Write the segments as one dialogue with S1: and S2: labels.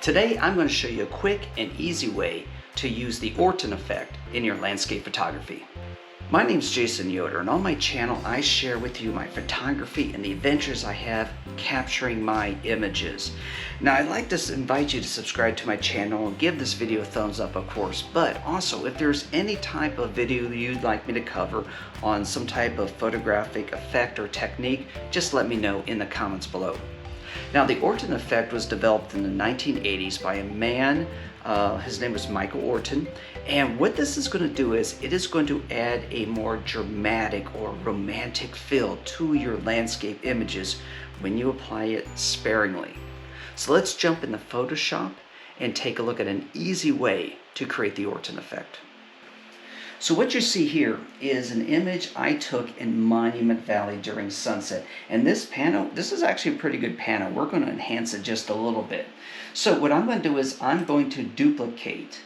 S1: Today I'm going to show you a quick and easy way to use the Orton effect in your landscape photography. My name is Jason Yoder, and on my channel I share with you my photography and the adventures I have capturing my images. Now I'd like to invite you to subscribe to my channel and give this video a thumbs up, of course, but also if there's any type of video you'd like me to cover on some type of photographic effect or technique, just let me know in the comments below. Now, the Orton effect was developed in the 1980s by a man, his name was Michael Orton, and what this is going to do is it is going to add a more dramatic or romantic feel to your landscape images when you apply it sparingly. So let's jump into Photoshop and take a look at an easy way to create the Orton effect. So what you see here is an image I took in Monument Valley during sunset. And this panel, this is actually a pretty good panel. We're going to enhance it just a little bit. So what I'm going to do is I'm going to duplicate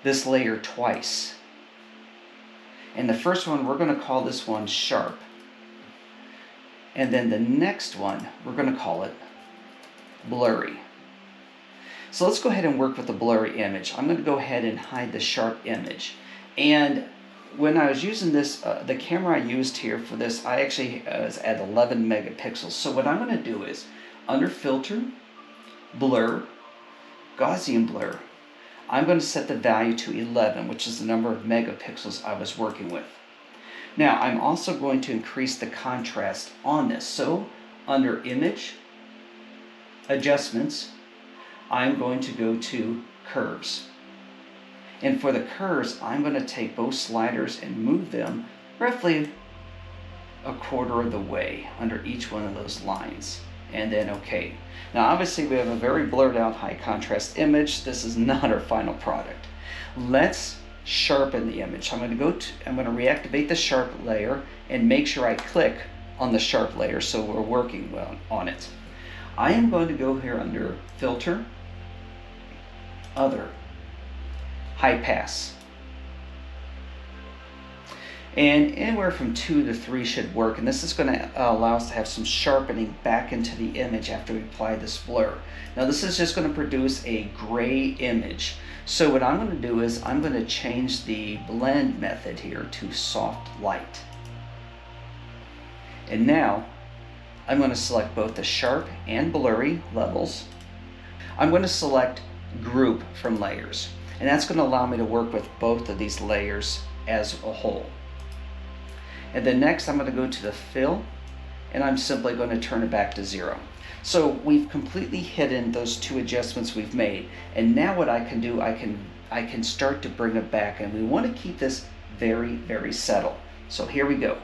S1: this layer twice. And the first one, we're going to call this one sharp. And then the next one, we're going to call it blurry. So let's go ahead and work with the blurry image. I'm going to go ahead and hide the sharp image. And when I was using this, the camera I used here for this, I actually was at 11 megapixels. So what I'm going to do is, under Filter, Blur, Gaussian Blur, I'm going to set the value to 11, which is the number of megapixels I was working with. Now, I'm also going to increase the contrast on this. So, under Image, Adjustments, I'm going to go to Curves. And for the curves, I'm going to take both sliders and move them roughly a quarter of the way under each one of those lines. And then OK. Now obviously we have a very blurred out high contrast image. This is not our final product. Let's sharpen the image. I'm going to reactivate the sharp layer and make sure I click on the sharp layer so we're working well on it. I am going to go here under Filter, Other, High Pass. And anywhere from 2 to 3 should work, and this is going to allow us to have some sharpening back into the image after we apply this blur. Now this is just going to produce a gray image. So what I'm going to do is I'm going to change the blend method here to soft light. And now I'm going to select both the sharp and blurry levels. I'm going to select Group from Layers. And that's going to allow me to work with both of these layers as a whole. And then next I'm going to go to the fill, and I'm simply going to turn it back to 0. So we've completely hidden those two adjustments we've made. And now what I can do, I can start to bring it back, and we want to keep this very, very subtle. So here we go.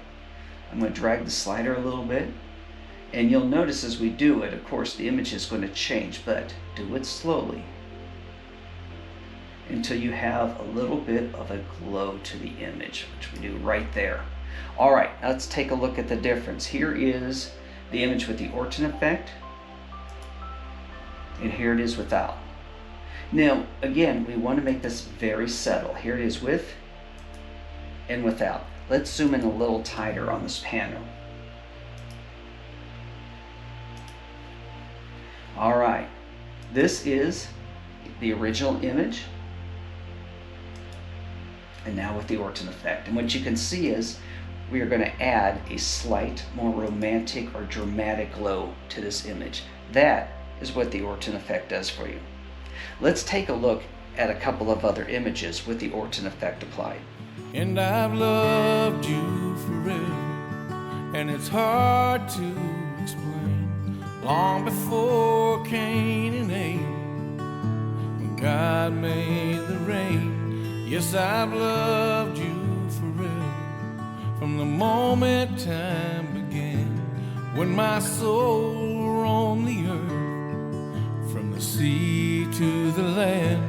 S1: I'm going to drag the slider a little bit, and you'll notice as we do it, of course, the image is going to change, but do it slowly until you have a little bit of a glow to the image, which we do right there. All right, let's take a look at the difference. Here is the image with the Orton effect, and here it is without. Now, again, we want to make this very subtle. Here it is with and without. Let's zoom in a little tighter on this panel. All right, this is the original image, and now with the Orton effect. And what you can see is we are going to add a slight, more romantic or dramatic glow to this image. That is what the Orton effect does for you. Let's take a look at a couple of other images with the Orton effect applied.
S2: And I've loved you forever, and it's hard to explain. Long before Cain and Abel, when God made the rain. Yes, I've loved you forever, from the moment time began, when my soul roamed the earth, from the sea to the land.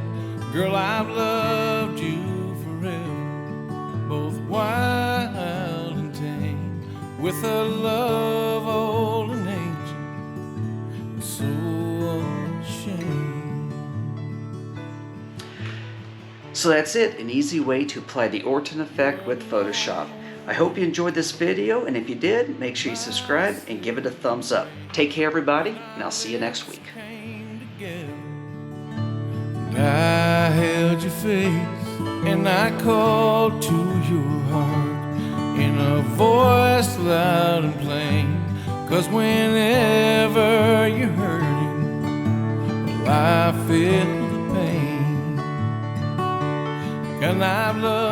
S2: Girl, I've loved you forever, both wild and tame, with a love old and ancient, so unashamed.
S1: So that's it, an easy way to apply the Orton effect with Photoshop. I hope you enjoyed this video, and if you did, make sure you subscribe and give it a thumbs up. Take care, everybody, and I'll see you next week.
S2: I held your face and I called to your heart in a voice loud and plain. 'Cause whenever you're hurting, well, I feel the pain. 'Cause I've loved